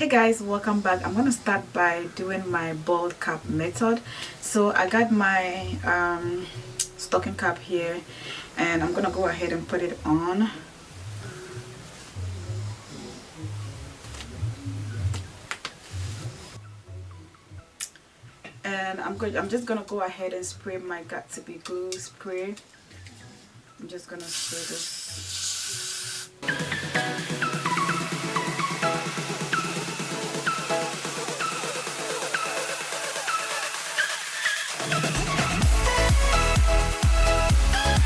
Guys, welcome back. I'm gonna start by doing my bald cap method. So I got my stocking cap here and I'm gonna go ahead and put it on. And I'm just gonna go ahead and spray my got2b glue spray. I'm just gonna spray this.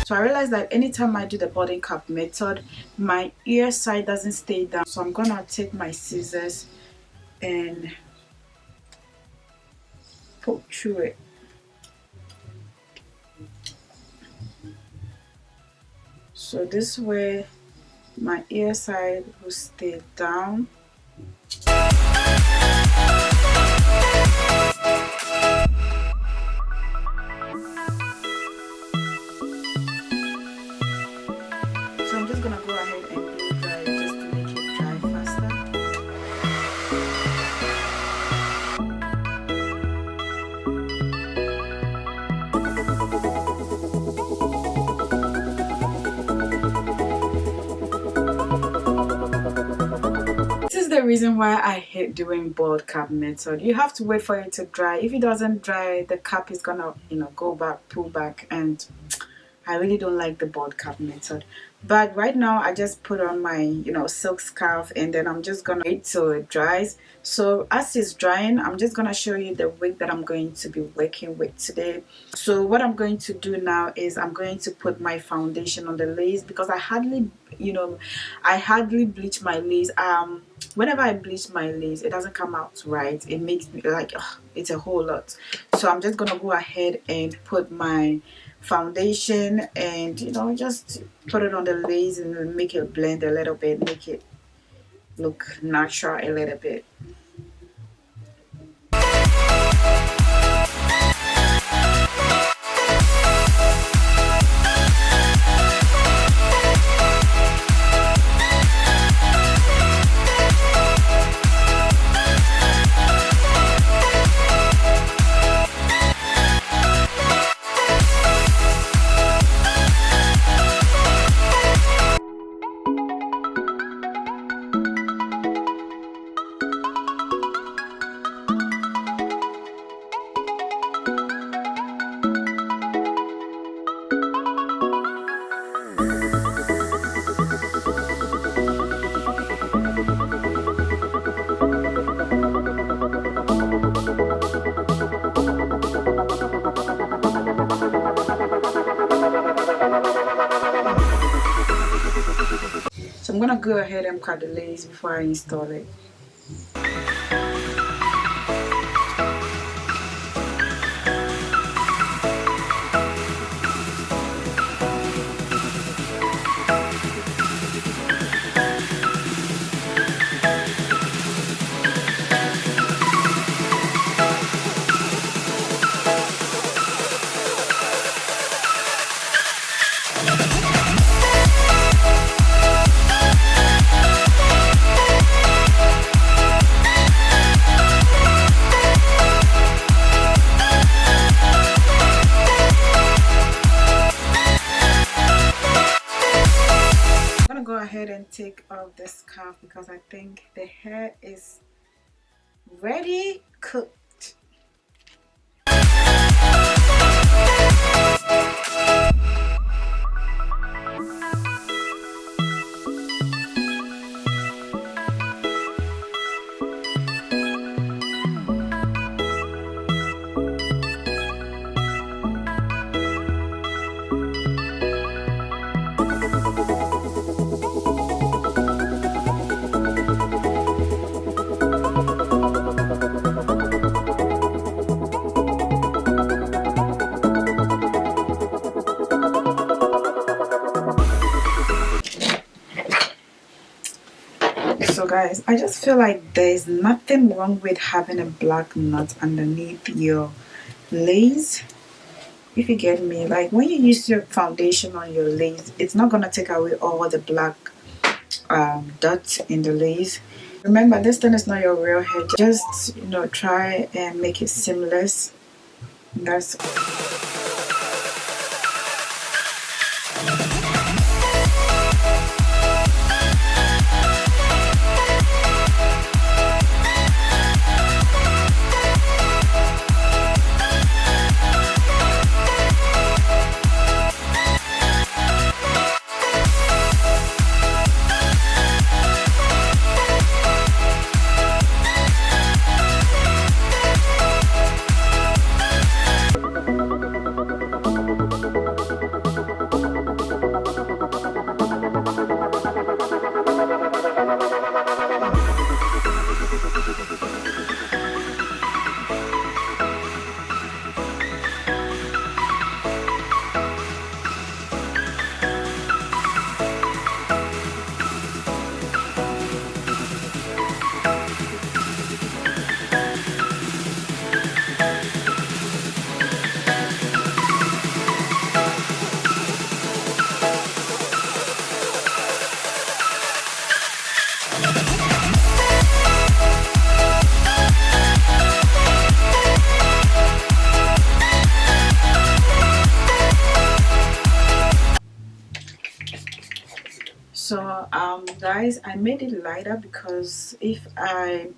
So I realized that anytime I do the body cap method, my ear side doesn't stay down. So I'm gonna take my scissors and poke through it. So this way my ear side will stay down. So I'm just gonna go ahead and blow dry it just to make it dry faster. This is the reason why I hate doing bald cap method. You have to wait for it to dry. If it doesn't dry, the cap is gonna, go back, pull back, and I really don't like the bald cap method. But right now I just put on my silk scarf, and then I'm just gonna wait till it dries. So as it's drying, I'm just gonna show you the wig that I'm going to be working with today. So what I'm going to do now is I'm going to put my foundation on the lace, because I hardly bleach my lace. Whenever I bleach my lace, it doesn't come out right. It makes me like it's a whole lot. So I'm just gonna go ahead and put my foundation and just put it on the lace and make it blend a little bit, make it look natural a little bit. So I'm gonna go ahead and cut the lace before I install it. And take off the scarf because I think the hair is ready cooked. So guys, I just feel like there's nothing wrong with having a black knot underneath your lace, if you get me. Like when you use your foundation on your lace, it's not gonna take away all the black dots in the lace. Remember, this thing is not your real hair. Just, try and make it seamless. That's so guys, I made it lighter because if I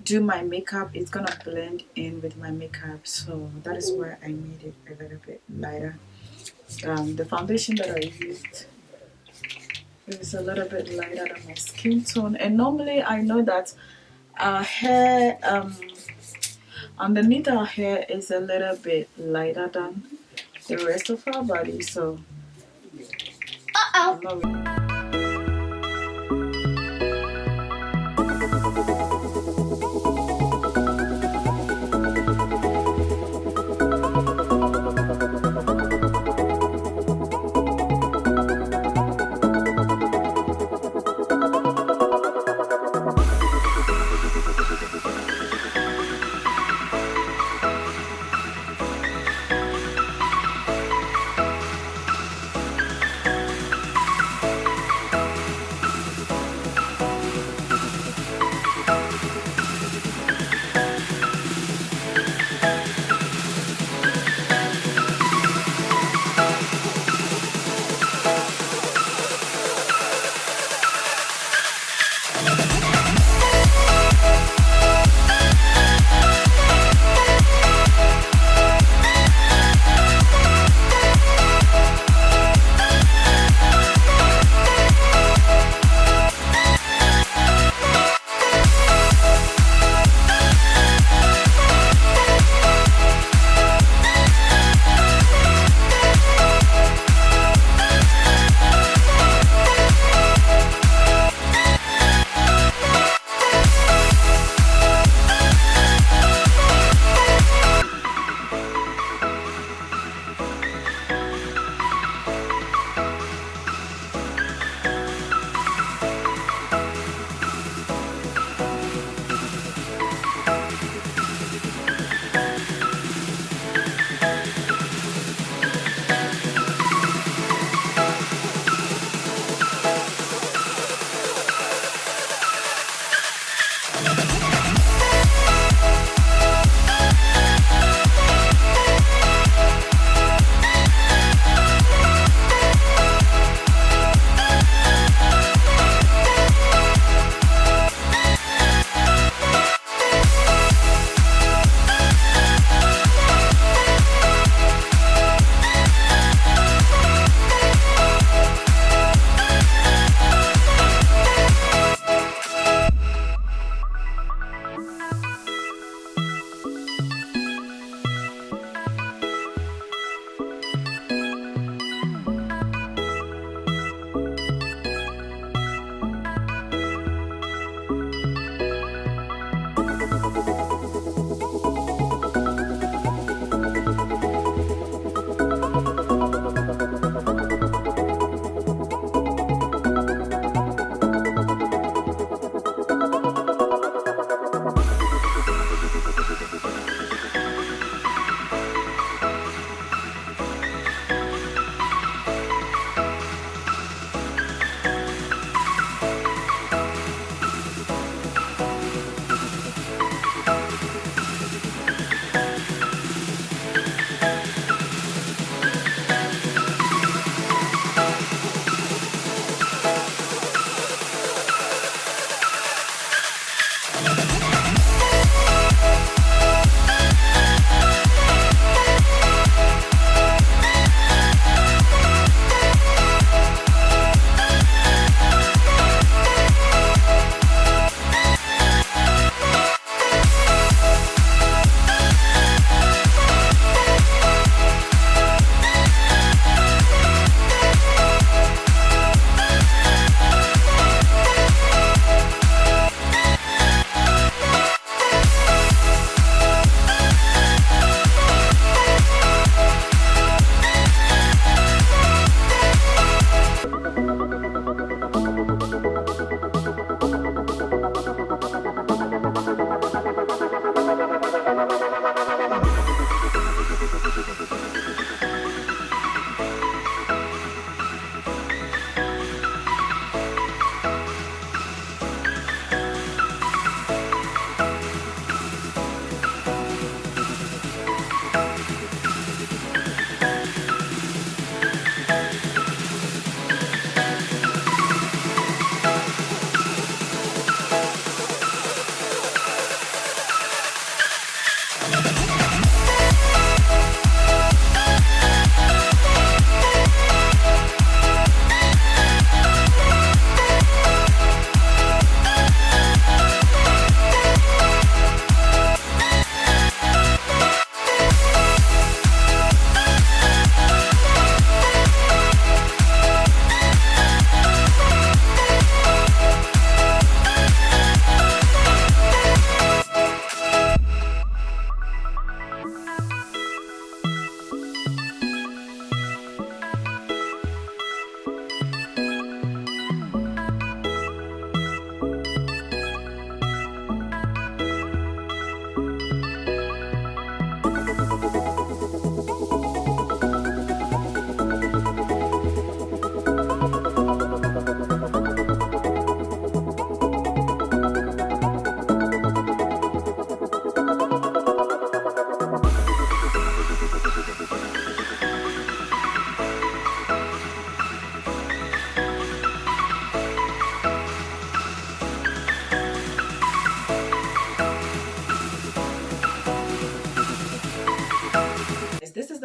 do my makeup, it's gonna blend in with my makeup, so that is why I made it a little bit lighter. The foundation that I used is a little bit lighter than my skin tone, and normally I know that our hair underneath our hair is a little bit lighter than the rest of our body, so I'm not really.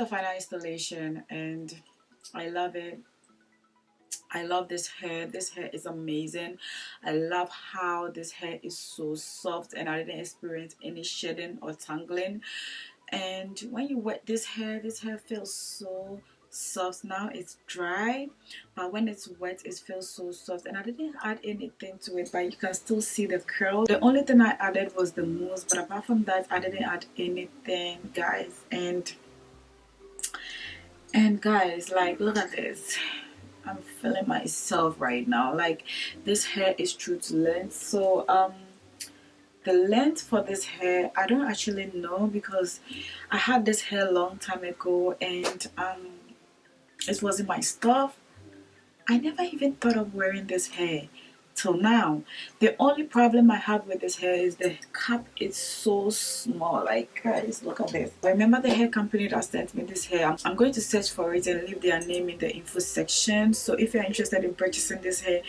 final installation and I love it. I love this hair. This hair is amazing. I love how this hair is so soft and I didn't experience any shedding or tangling. And when you wet this hair feels so soft. Now it's dry, but when it's wet it feels so soft, and I didn't add anything to it, but you can still see the curl. The only thing I added was the mousse, but apart from that I didn't add anything, guys. And guys, like, look at this. I'm feeling myself right now. Like, this hair is true to length. So the length for this hair I don't actually know, because I had this hair a long time ago and it wasn't my stuff. I never even thought of wearing this hair till now. The only problem I have with this hair is the cap is so small. Like, guys, look at this. I remember the hair company that sent me this hair. I'm going to search for it and leave their name in the info section, so if you're interested in purchasing this hair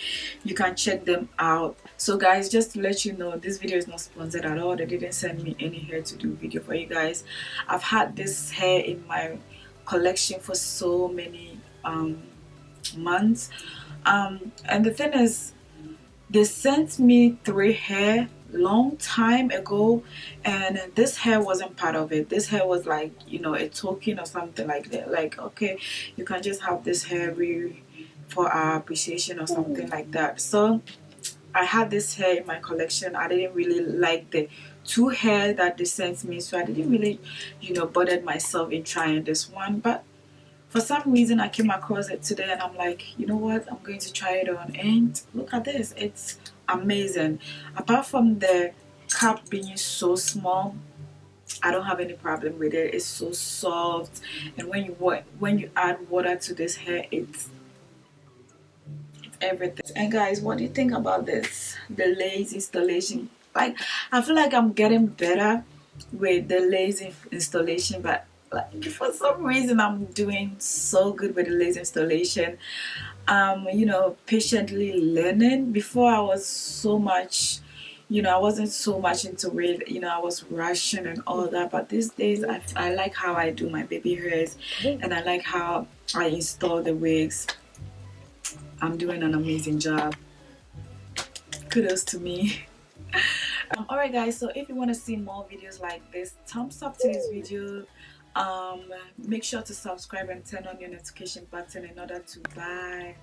you can check them out. So guys, just to let you know, this video is not sponsored at all. They didn't send me any hair to do video for you guys. I've had this hair in my collection for so many months, and the thing is, they sent me 3 hair long time ago and this hair wasn't part of it. This hair was like, you know, a token or something like that. Like, okay, you can just have this hair for our appreciation or something like that. So I had this hair in my collection. I didn't really like the 2 hair that they sent me, so I didn't really, you know, bother myself in trying this one. But for some reason I came across it today and I'm like, you know what, I'm going to try it on, and look at this. It's amazing. Apart from the cap being so small, I don't have any problem with it. It's so soft, and when you add water to this hair, it's everything. And guys, what do you think about this, the lace installation? Like, I feel like I'm getting better with the lace installation, but like, for some reason I'm doing so good with the lace installation. You know, patiently learning. Before I was so much, you know, I wasn't so much into it, you know, I was rushing and all that. But these days I like how I do my baby hairs and I like how I install the wigs. I'm doing an amazing job. Kudos to me. Alright guys, so if you want to see more videos like this, thumbs up to this video. Make sure to subscribe and turn on your notification button in order to buy